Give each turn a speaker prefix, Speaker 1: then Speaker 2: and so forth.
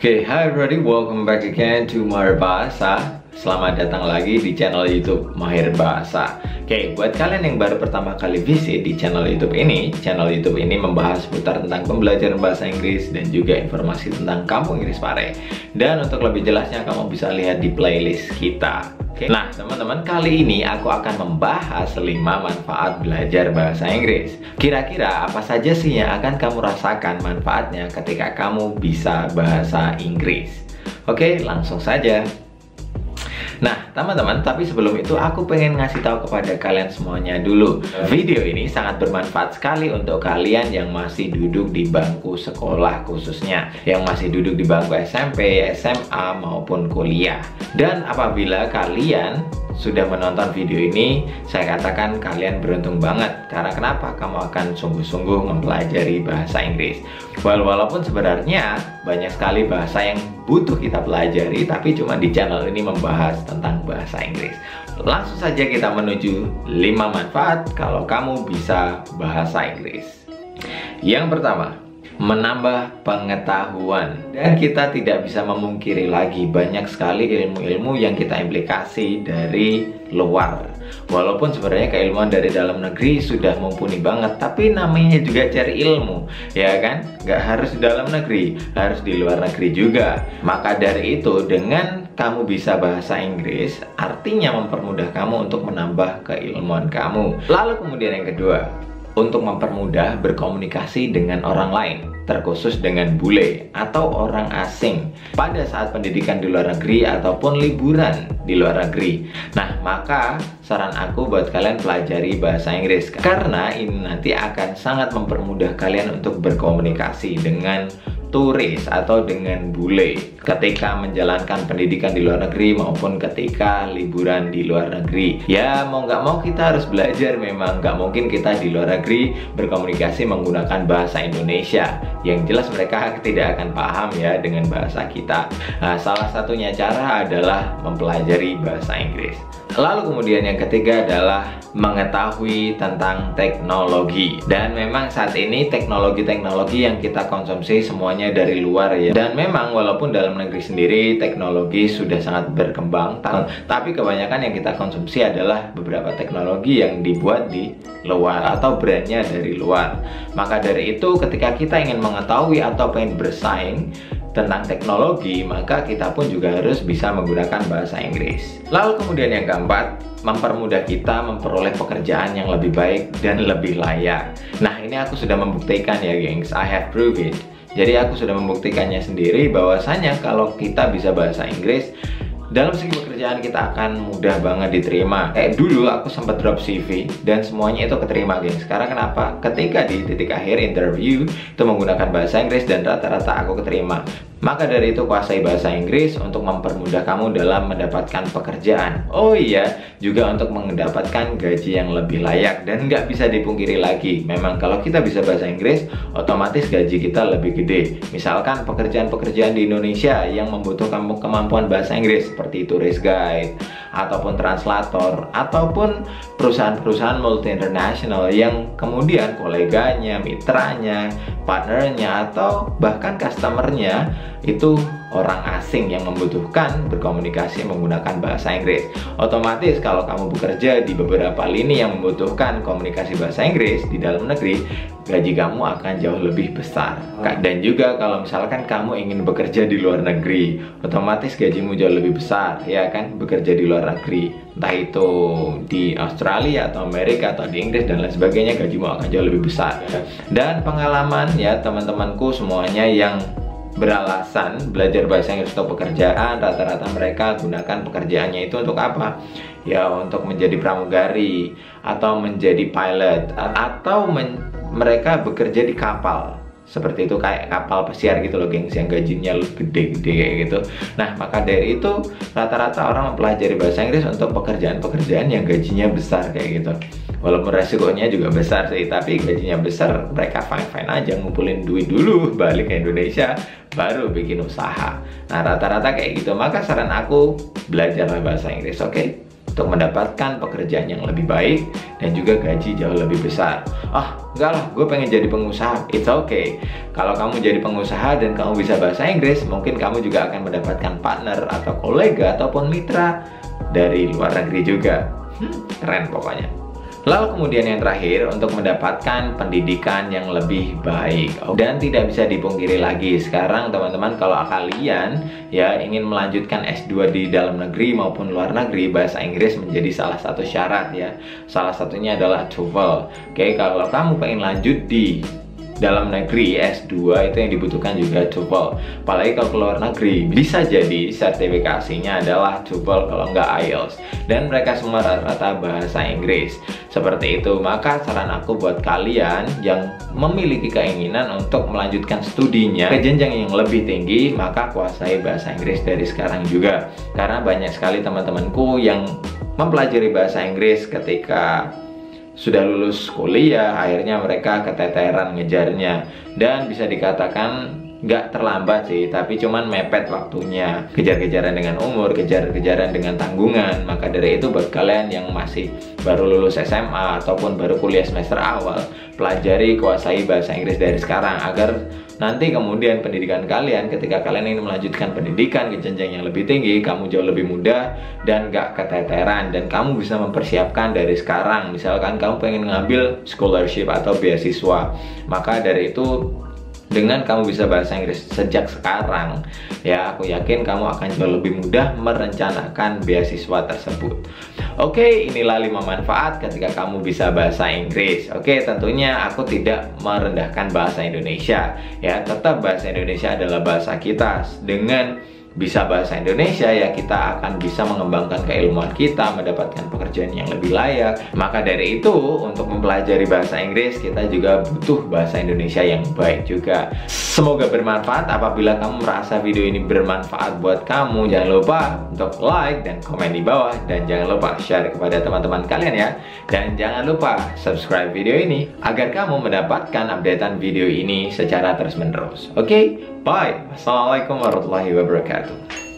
Speaker 1: Oke, hi everybody, welcome back again to Mahir Bahasa. Selamat datang lagi di channel YouTube Mahir Bahasa. Oke, buat kalian yang baru pertama kali visit di channel YouTube ini membahas seputar tentang pembelajaran bahasa Inggris dan juga informasi tentang kampung Inggris Pare. Dan untuk lebih jelasnya kamu bisa lihat di playlist kita. Oke. Nah, teman-teman, kali ini aku akan membahas 5 manfaat belajar bahasa Inggris. Kira-kira apa saja sih yang akan kamu rasakan manfaatnya ketika kamu bisa bahasa Inggris? Oke, langsung saja. Nah, teman-teman, tapi sebelum itu aku pengen ngasih tahu kepada kalian semuanya dulu. Video ini sangat bermanfaat sekali untuk kalian yang masih duduk di bangku sekolah, khususnya yang masih duduk di bangku SMP, SMA maupun kuliah. Dan apabila kalian sudah menonton video ini, saya katakan kalian beruntung banget. Karena kenapa? Kamu akan sungguh-sungguh mempelajari bahasa Inggris. Walaupun sebenarnya banyak sekali bahasa yang butuh kita pelajari, tapi cuma di channel ini membahas tentang bahasa Inggris. Langsung saja kita menuju 5 manfaat kalau kamu bisa bahasa Inggris. Yang pertama, menambah pengetahuan. Dan kita tidak bisa memungkiri lagi banyak sekali ilmu-ilmu yang kita implikasi dari luar. Walaupun sebenarnya keilmuan dari dalam negeri sudah mumpuni banget, tapi namanya juga cari ilmu, ya kan? Gak harus di dalam negeri, harus di luar negeri juga. Maka dari itu, dengan kamu bisa bahasa Inggris, artinya mempermudah kamu untuk menambah keilmuan kamu. Lalu kemudian yang kedua, untuk mempermudah berkomunikasi dengan orang lain, terkhusus dengan bule atau orang asing pada saat pendidikan di luar negeri ataupun liburan di luar negeri. Nah, maka saran aku buat kalian pelajari bahasa Inggris, karena ini nanti akan sangat mempermudah kalian untuk berkomunikasi dengan turis atau dengan bule ketika menjalankan pendidikan di luar negeri maupun ketika liburan di luar negeri. Ya, mau nggak mau kita harus belajar. Memang nggak mungkin kita di luar negeri berkomunikasi menggunakan bahasa Indonesia. Yang jelas mereka tidak akan paham ya dengan bahasa kita. Nah, salah satunya cara adalah mempelajari bahasa Inggris. Lalu kemudian yang ketiga adalah mengetahui tentang teknologi. Dan memang saat ini teknologi-teknologi yang kita konsumsi semuanya dari luar ya. Dan memang walaupun dalam negeri sendiri teknologi sudah sangat berkembang, tapi kebanyakan yang kita konsumsi adalah beberapa teknologi yang dibuat di luar atau brandnya dari luar. Maka dari itu ketika kita ingin mengetahui atau pengen bersaing tentang teknologi, maka kita pun juga harus bisa menggunakan bahasa Inggris. Lalu kemudian yang keempat, mempermudah kita memperoleh pekerjaan yang lebih baik dan lebih layak. Nah, ini aku sudah membuktikan ya gengs, I have proved it. Jadi aku sudah membuktikannya sendiri bahwasanya kalau kita bisa bahasa Inggris, dalam segi pekerjaan kita akan mudah banget diterima. Dulu aku sempat drop CV dan semuanya itu keterima gengs. Karena kenapa? Ketika di titik akhir interview itu menggunakan bahasa Inggris dan rata-rata aku keterima. Maka dari itu kuasai bahasa Inggris untuk mempermudah kamu dalam mendapatkan pekerjaan. Oh iya, juga untuk mendapatkan gaji yang lebih layak. Dan nggak bisa dipungkiri lagi, memang kalau kita bisa bahasa Inggris, otomatis gaji kita lebih gede. Misalkan pekerjaan-pekerjaan di Indonesia yang membutuhkan kemampuan bahasa Inggris seperti tourist guide, ataupun translator, ataupun perusahaan-perusahaan multi internasional yang kemudian koleganya, mitranya, partnernya, atau bahkan customernya itu orang asing yang membutuhkan berkomunikasi menggunakan bahasa Inggris. Otomatis kalau kamu bekerja di beberapa lini yang membutuhkan komunikasi bahasa Inggris di dalam negeri, gaji kamu akan jauh lebih besar. Dan juga kalau misalkan kamu ingin bekerja di luar negeri, otomatis gajimu jauh lebih besar, ya kan, bekerja di luar negeri. Entah itu di Australia atau Amerika atau di Inggris dan lain sebagainya, gajimu akan jauh lebih besar. Dan pengalaman ya teman-temanku semuanya yang beralasan belajar bahasa Inggris untuk pekerjaan, rata-rata mereka gunakan pekerjaannya itu untuk apa? Ya, untuk menjadi pramugari atau menjadi pilot atau mereka bekerja di kapal. Seperti itu, kayak kapal pesiar gitu loh gengs, yang gajinya gede-gede kayak gitu. Nah, maka dari itu rata-rata orang mempelajari bahasa Inggris untuk pekerjaan-pekerjaan yang gajinya besar kayak gitu. Walaupun resikonya juga besar sih, tapi gajinya besar, mereka fine-fine aja, ngumpulin duit dulu, balik ke Indonesia, baru bikin usaha. Nah, rata-rata kayak gitu. Maka saran aku, belajarlah bahasa Inggris, oke? untuk mendapatkan pekerjaan yang lebih baik dan juga gaji jauh lebih besar. Enggak lah, gue pengen jadi pengusaha. It's okay. Kalau kamu jadi pengusaha dan kamu bisa bahasa Inggris, mungkin kamu juga akan mendapatkan partner atau kolega ataupun mitra dari luar negeri juga. Keren pokoknya. Lalu kemudian yang terakhir, untuk mendapatkan pendidikan yang lebih baik. Dan tidak bisa dipungkiri lagi, sekarang teman-teman kalau kalian ya ingin melanjutkan S2 di dalam negeri maupun luar negeri, bahasa Inggris menjadi salah satu syarat ya. Salah satunya adalah TOEFL. Oke, kalau kamu pengen lanjut di dalam negeri S2 itu yang dibutuhkan juga TOEFL. Apalagi kalau ke luar negeri, bisa jadi sertifikasinya adalah TOEFL kalau nggak IELTS. Dan mereka semua rata-rata bahasa Inggris. Seperti itu, maka saran aku buat kalian yang memiliki keinginan untuk melanjutkan studinya ke jenjang yang lebih tinggi, maka kuasai bahasa Inggris dari sekarang juga. Karena banyak sekali teman-temanku yang mempelajari bahasa Inggris ketika sudah lulus kuliah, akhirnya mereka keteteran ngejarnya. Dan bisa dikatakan nggak terlambat sih, tapi cuman mepet waktunya, kejar-kejaran dengan umur, kejar-kejaran dengan tanggungan. Maka dari itu buat kalian yang masih baru lulus SMA ataupun baru kuliah semester awal, pelajari, kuasai bahasa Inggris dari sekarang, agar nanti kemudian pendidikan kalian, ketika kalian ingin melanjutkan pendidikan ke jenjang yang lebih tinggi, kamu jauh lebih mudah dan gak keteteran, dan kamu bisa mempersiapkan dari sekarang. Misalkan kamu pengen ngambil scholarship atau beasiswa, maka dari itu dengan kamu bisa bahasa Inggris sejak sekarang, ya aku yakin kamu akan jauh lebih mudah merencanakan beasiswa tersebut. Oke, inilah 5 manfaat ketika kamu bisa bahasa Inggris. Oke, tentunya aku tidak merendahkan bahasa Indonesia. Ya, tetap bahasa Indonesia adalah bahasa kita. Dengan bisa bahasa Indonesia ya kita akan bisa mengembangkan keilmuan kita, mendapatkan pekerjaan yang lebih layak. Maka dari itu, untuk mempelajari bahasa Inggris kita juga butuh bahasa Indonesia yang baik juga. Semoga bermanfaat. Apabila kamu merasa video ini bermanfaat buat kamu, jangan lupa untuk like dan komen di bawah, dan jangan lupa share kepada teman-teman kalian ya. Dan jangan lupa subscribe video ini agar kamu mendapatkan updatean video ini secara terus-menerus. Oke? Bye. Assalamualaikum warahmatullahi wabarakatuh.